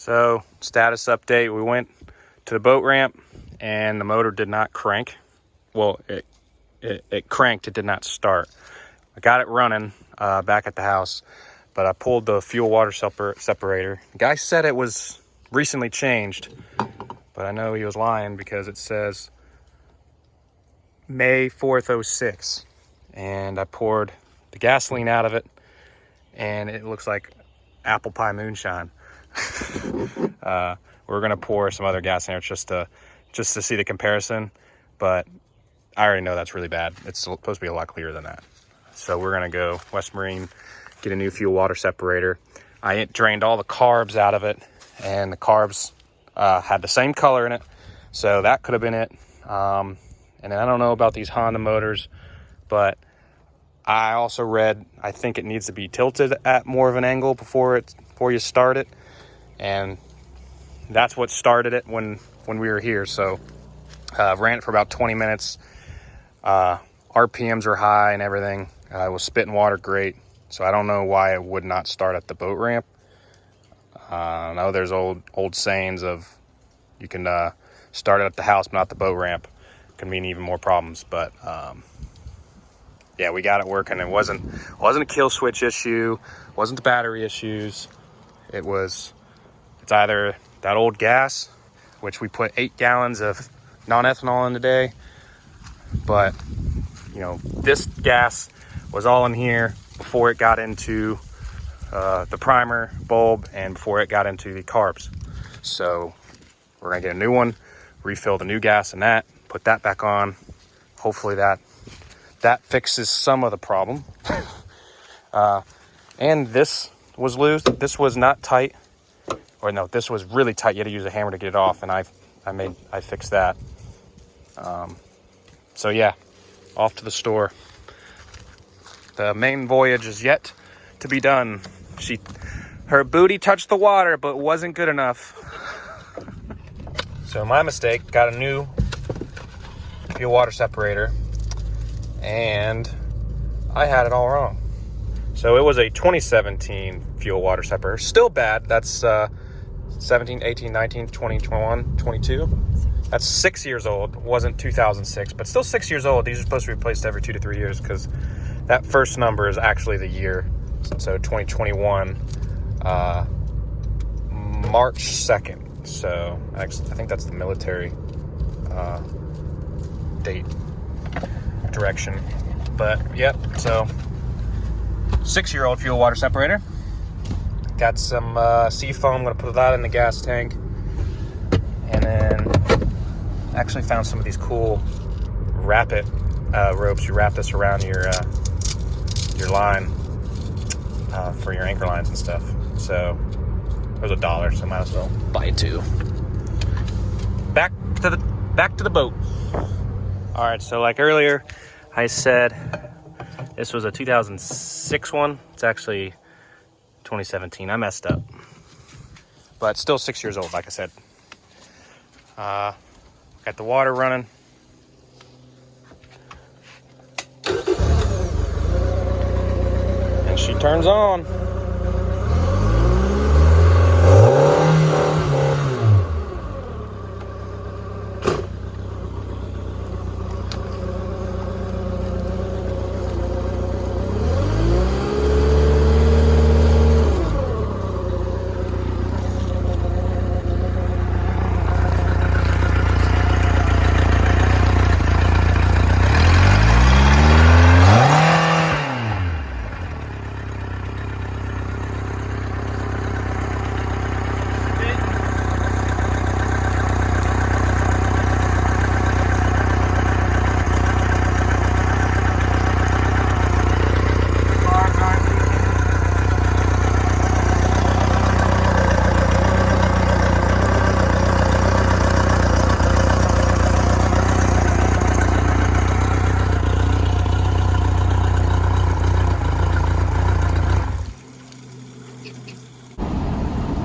So, status update, we went to the boat ramp and the motor did not crank. Well, it cranked, it did not start. I got it running back at the house, but I pulled the fuel water separator. The guy said it was recently changed, but I know he was lying because it says May 4th, 06. And I poured the gasoline out of it and it looks like apple pie moonshine. We're gonna pour some other gas in there just to see the comparison, but I already know that's really bad. It's supposed to be a lot clearer than that. So we're gonna go West Marine, get a new fuel water separator. I drained all the carbs out of it, and the carbs had the same color in it, so that could have been it. And then I don't know about these Honda motors, but I also read I think it needs to be tilted at more of an angle before you start it, and that's what started it when we were here. So ran it for about 20 minutes. RPMs are high and everything. It was spitting water great, so I don't know why it would not start at the boat ramp. I know there's old sayings of you can start it at the house but not the boat ramp. Can mean even more problems, but yeah, we got it working. It wasn't a kill switch issue, wasn't the battery issues. It's either that old gas, which we put 8 gallons of non-ethanol in today, but you know, this gas was all in here before it got into the primer bulb and before it got into the carbs. So we're gonna get a new one, refill the new gas in that, put that back on. Hopefully that fixes some of the problem. And this was loose. This was not tight, or no, this was really tight. You had to use a hammer to get it off, and I fixed that. So yeah, off to the store. The Maiden Voyage is yet to be done. Her booty touched the water, but wasn't good enough. So my mistake, got a new fuel water separator, and I had it all wrong. So it was a 2017 fuel water separator. Still bad. That's 17, 18, 19, 20, 21, 22. That's 6 years old. Wasn't 2006, but still 6 years old. These are supposed to be replaced every 2 to 3 years because that first number is actually the year. So 2021, March 2nd. So I think that's the military date direction. But yep, so 6-year-old fuel water separator. Got some sea foam. I'm gonna put that in the gas tank, and then actually found some of these cool wrap-it ropes. You wrap this around your line for your anchor lines and stuff. So it was $1, so might as well buy 2. Back to the boat. All right, so like earlier, I said this was a 2006 one. It's actually 2017. I messed up, but still 6 years old, like I said. Got the water running. And she turns on.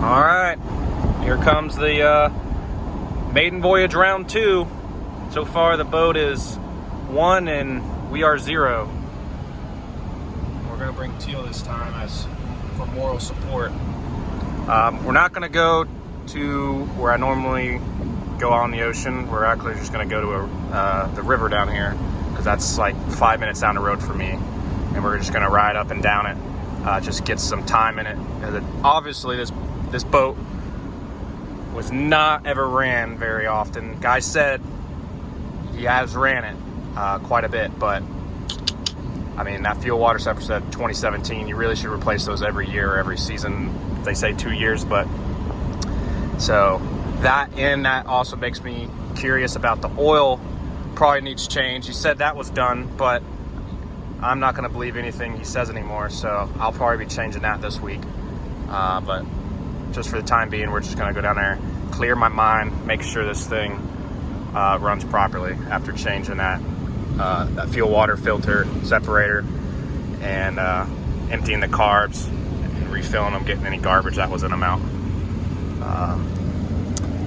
All right, here comes the Maiden Voyage round 2. So far the boat is 1 and we are 0. We're gonna bring Teal this time as for moral support. We're not gonna go to where I normally go out on the ocean. We're actually just going to go to the river down here, because that's like 5 minutes down the road for me, and we're just going to ride up and down it, just get some time in it. And obviously this boat was not ever ran very often. Guy said he has ran it quite a bit, but I mean, that fuel water separator said 2017. You really should replace those every year or every season. They say 2 years, but so that also makes me curious about the oil. Probably needs change. He said that was done, but I'm not going to believe anything he says anymore, so I'll probably be changing that this week. But just for the time being, we're just going to go down there, clear my mind, make sure this thing runs properly after changing that fuel water filter separator and emptying the carbs and refilling them, getting any garbage that was in them out.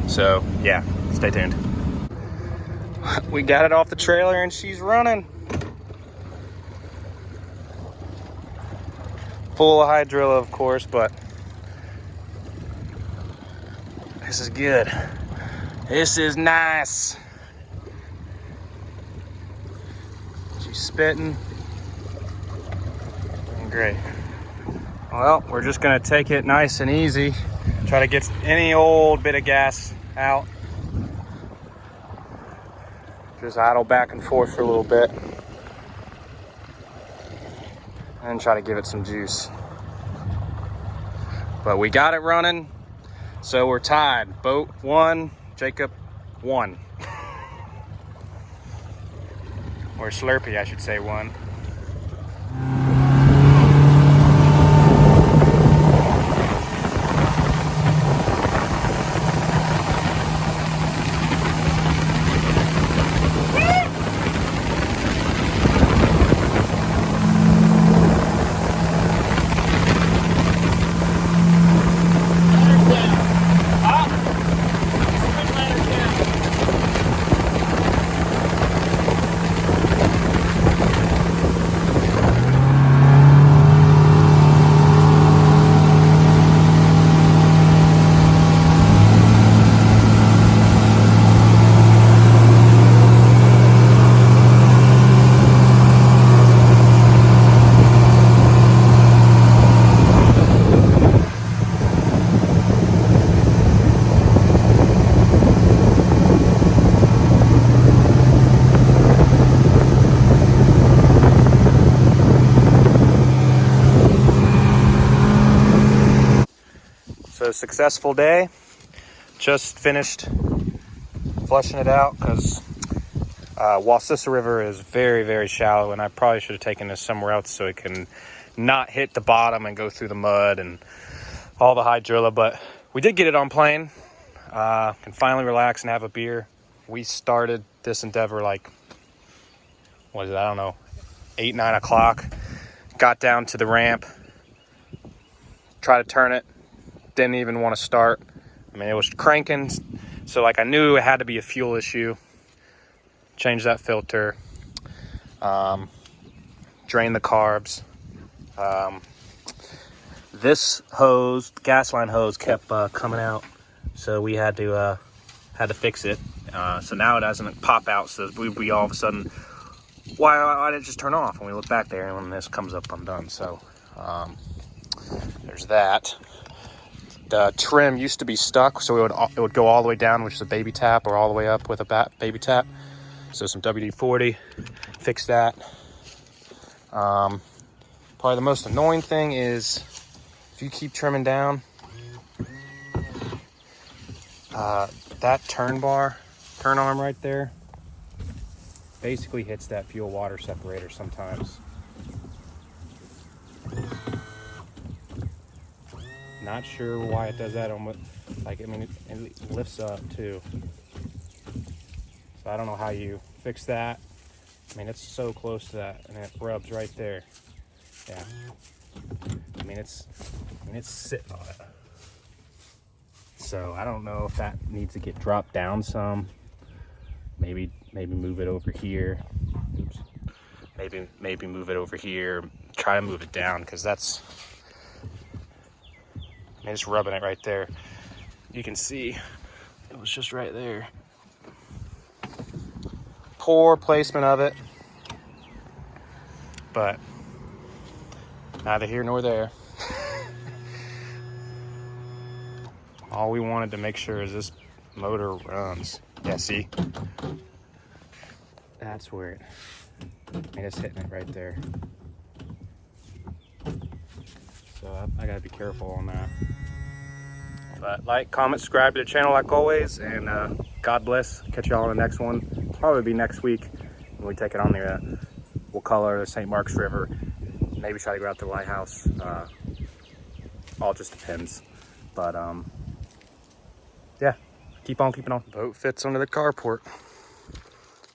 So yeah, stay tuned. We got it off the trailer and she's running. Full of hydrilla, of course, but this is good. This is nice. She's spitting. Great. Well, we're just gonna take it nice and easy. Try to get any old bit of gas out. Just idle back and forth for a little bit. And try to give it some juice. But we got it running, so we're tied. Boat 1, Jacob 1. Or Slurpee, I should say, 1. So successful day. Just finished flushing it out because Wasissa River is very, very shallow, and I probably should have taken this somewhere else so it can not hit the bottom and go through the mud and all the hydrilla. But we did get it on plane. Can finally relax and have a beer. We started this endeavor like, what is it? I don't know, 8, 9 o'clock. Got down to the ramp, tried to turn it. Didn't even want to start. I mean, it was cranking, so like I knew it had to be a fuel issue. Changed that filter, drained the carbs. This hose, the gas line hose, kept coming out, so we had to fix it. So now it doesn't pop out, so we all of a sudden, why did it just turn off? And we look back there, and when this comes up, I'm done. So there's that. The trim used to be stuck, so it would go all the way down, which is a baby tap, or all the way up with a baby tap. So some WD-40, fix that. Probably the most annoying thing is if you keep trimming down, that turn arm right there, basically hits that fuel water separator sometimes. Not sure why it does that. Like, I mean, it lifts up too. So I don't know how you fix that. I mean, it's so close to that, and it rubs right there. Yeah. I mean, it's sitting on it. So I don't know if that needs to get dropped down some. Maybe move it over here. Oops. Maybe move it over here. Try to move it down, because that's. It's rubbing it right there. You can see it was just right there. Poor placement of it, but neither here nor there. All we wanted to make sure is this motor runs. Yeah, see? That's where it, I mean, it's hitting it right there. So I gotta be careful on that. But like, comment, subscribe to the channel like always, and God bless. Catch y'all on the next one. Probably be next week when we take it on the we'll color the St. Mark's River. Maybe try to go out to the lighthouse. All just depends. But yeah, keep on keeping on. Boat fits under the carport.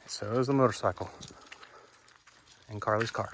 So is the motorcycle in Carly's car.